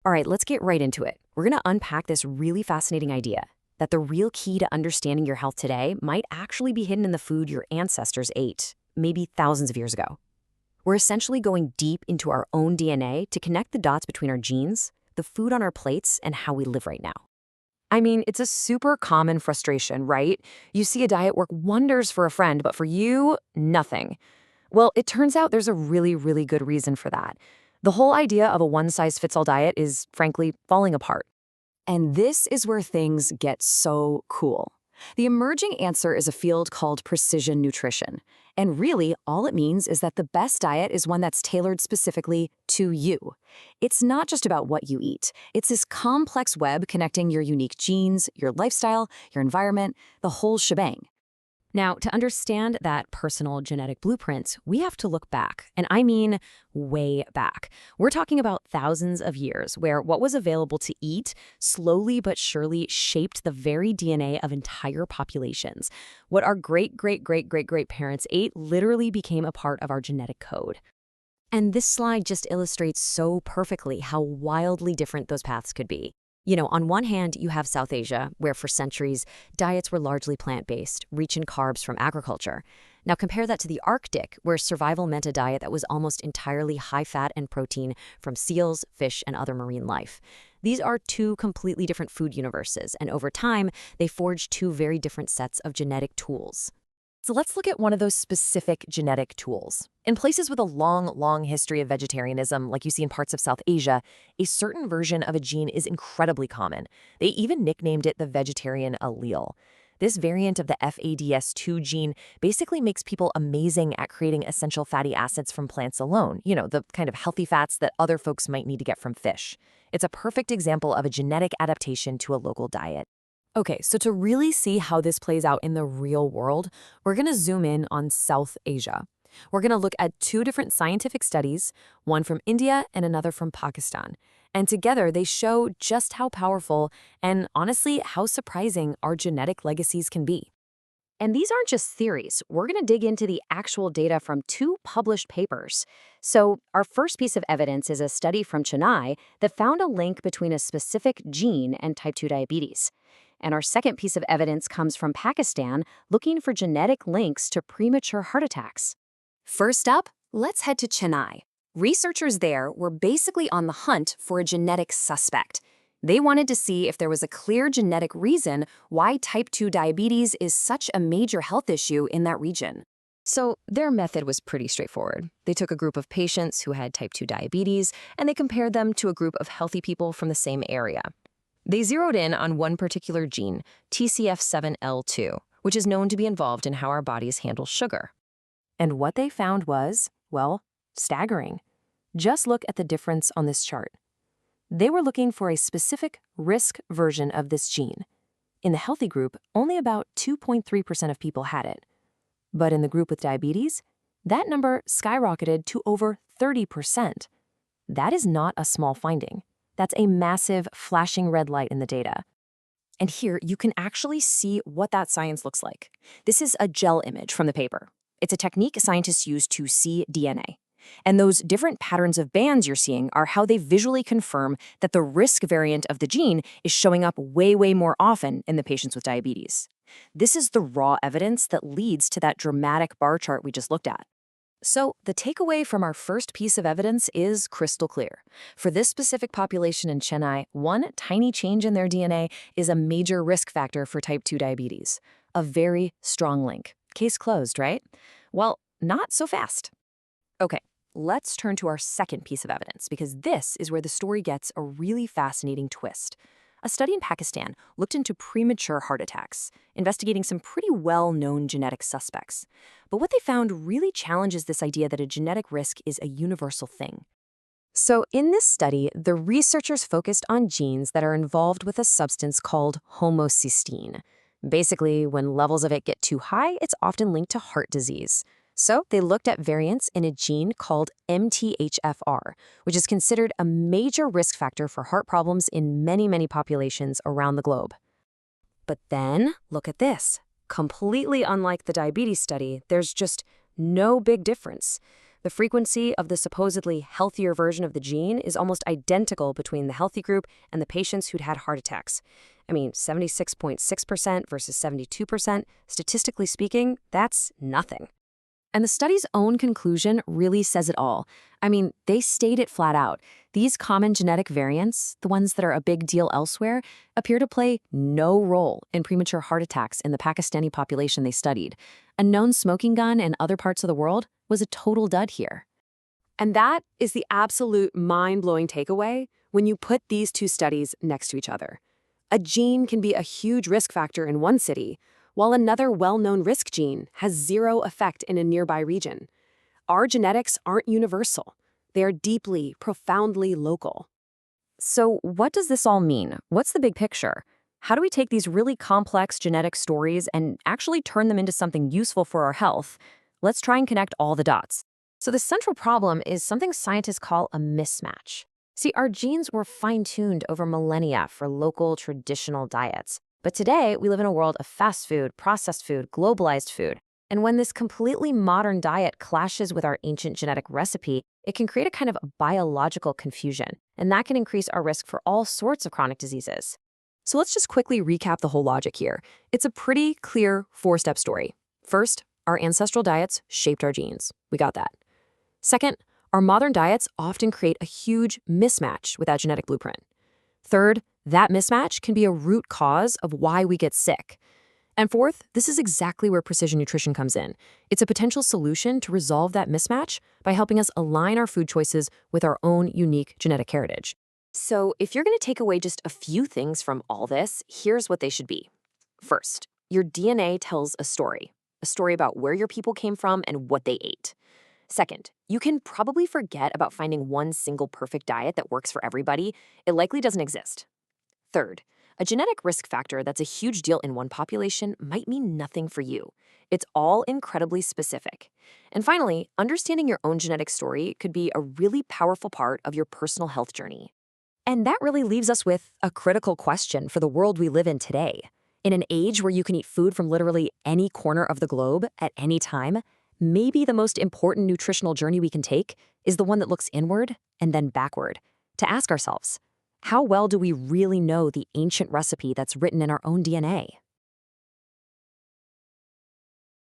All right, let's get right into it. We're going to unpack this really fascinating idea that the real key to understanding your health today might actually be hidden in the food your ancestors ate, maybe thousands of years ago. We're essentially going deep into our own DNA to connect the dots between our genes, the food on our plates, and how we live right now. I mean, it's a super common frustration, right? You see a diet work wonders for a friend, but for you, nothing. Well, it turns out there's a really, really good reason for that. The whole idea of a one-size-fits-all diet is, frankly, falling apart. And this is where things get so cool. The emerging answer is a field called precision nutrition. And really, all it means is that the best diet is one that's tailored specifically to you. It's not just about what you eat. It's this complex web connecting your unique genes, your lifestyle, your environment, the whole shebang. Now, to understand that personal genetic blueprint, we have to look back, and I mean way back. We're talking about thousands of years where what was available to eat slowly but surely shaped the very DNA of entire populations. What our great-great-great-great-great-parents ate literally became a part of our genetic code. And this slide just illustrates so perfectly how wildly different those paths could be. On one hand, you have South Asia, where for centuries, diets were largely plant-based, rich in carbs from agriculture. Now compare that to the Arctic, where survival meant a diet that was almost entirely high-fat and protein from seals, fish, and other marine life. These are two completely different food universes, and over time, they forged two very different sets of genetic tools. So let's look at one of those specific genetic tools. In places with a long history of vegetarianism, like you see in parts of South Asia, a certain version of a gene is incredibly common. They even nicknamed it the vegetarian allele. This variant of the FADS2 gene basically makes people amazing at creating essential fatty acids from plants alone, the kind of healthy fats that other folks might need to get from fish. It's a perfect example of a genetic adaptation to a local diet. Okay, so to really see how this plays out in the real world, we're going to zoom in on South Asia. We're going to look at two different scientific studies, one from India and another from Pakistan. And together they show just how powerful and honestly how surprising our genetic legacies can be. And these aren't just theories. We're going to dig into the actual data from two published papers. So our first piece of evidence is a study from Chennai that found a link between a specific gene and type 2 diabetes. And our second piece of evidence comes from Pakistan, looking for genetic links to premature heart attacks. First up, let's head to Chennai. Researchers there were basically on the hunt for a genetic suspect. They wanted to see if there was a clear genetic reason why type 2 diabetes is such a major health issue in that region. So their method was pretty straightforward. They took a group of patients who had type 2 diabetes, and they compared them to a group of healthy people from the same area. They zeroed in on one particular gene, TCF7L2, which is known to be involved in how our bodies handle sugar. And what they found was, well, staggering. Just look at the difference on this chart. They were looking for a specific risk version of this gene. In the healthy group, only about 2.3% of people had it. But in the group with diabetes, that number skyrocketed to over 30%. That is not a small finding. That's a massive flashing red light in the data. And here you can actually see what that science looks like. This is a gel image from the paper. It's a technique scientists use to see DNA. And those different patterns of bands you're seeing are how they visually confirm that the risk variant of the gene is showing up way more often in the patients with diabetes. This is the raw evidence that leads to that dramatic bar chart we just looked at. So the takeaway from our first piece of evidence is crystal clear. For this specific population in Chennai, one tiny change in their DNA is a major risk factor for type 2 diabetes. A very strong link. Case closed, right? Well, not so fast. Okay, let's turn to our second piece of evidence, because this is where the story gets a really fascinating twist. A study in Pakistan looked into premature heart attacks, investigating some pretty well-known genetic suspects. But what they found really challenges this idea that a genetic risk is a universal thing. So in this study, the researchers focused on genes that are involved with a substance called homocysteine. Basically, when levels of it get too high, it's often linked to heart disease. So they looked at variants in a gene called MTHFR, which is considered a major risk factor for heart problems in many populations around the globe. But then, look at this. Completely unlike the diabetes study, there's just no big difference. The frequency of the supposedly healthier version of the gene is almost identical between the healthy group and the patients who'd had heart attacks. I mean, 76.6% versus 72%, statistically speaking, that's nothing. And the study's own conclusion really says it all. I mean, they state it flat out. These common genetic variants, the ones that are a big deal elsewhere, appear to play no role in premature heart attacks in the Pakistani population they studied. A known smoking gun in other parts of the world was a total dud here. And that is the absolute mind-blowing takeaway when you put these two studies next to each other. A gene can be a huge risk factor in one city, while another well-known risk gene has zero effect in a nearby region. Our genetics aren't universal. They are deeply, profoundly local. So what does this all mean? What's the big picture? How do we take these really complex genetic stories and actually turn them into something useful for our health? Let's try and connect all the dots. So the central problem is something scientists call a mismatch. See, our genes were fine-tuned over millennia for local, traditional diets. But today, we live in a world of fast food, processed food, globalized food. And when this completely modern diet clashes with our ancient genetic recipe, it can create a kind of biological confusion. And that can increase our risk for all sorts of chronic diseases. So let's just quickly recap the whole logic here. It's a pretty clear four-step story. First, our ancestral diets shaped our genes. We got that. Second, our modern diets often create a huge mismatch with that genetic blueprint. Third, that mismatch can be a root cause of why we get sick. And fourth, this is exactly where precision nutrition comes in. It's a potential solution to resolve that mismatch by helping us align our food choices with our own unique genetic heritage. So if you're going to take away just a few things from all this, here's what they should be. First, your DNA tells a story about where your people came from and what they ate. Second, you can probably forget about finding one single perfect diet that works for everybody. It likely doesn't exist. Third, a genetic risk factor that's a huge deal in one population might mean nothing for you. It's all incredibly specific. And finally, understanding your own genetic story could be a really powerful part of your personal health journey. And that really leaves us with a critical question for the world we live in today. In an age where you can eat food from literally any corner of the globe at any time, maybe the most important nutritional journey we can take is the one that looks inward and then backward, to ask ourselves, how well do we really know the ancient recipe that's written in our own DNA?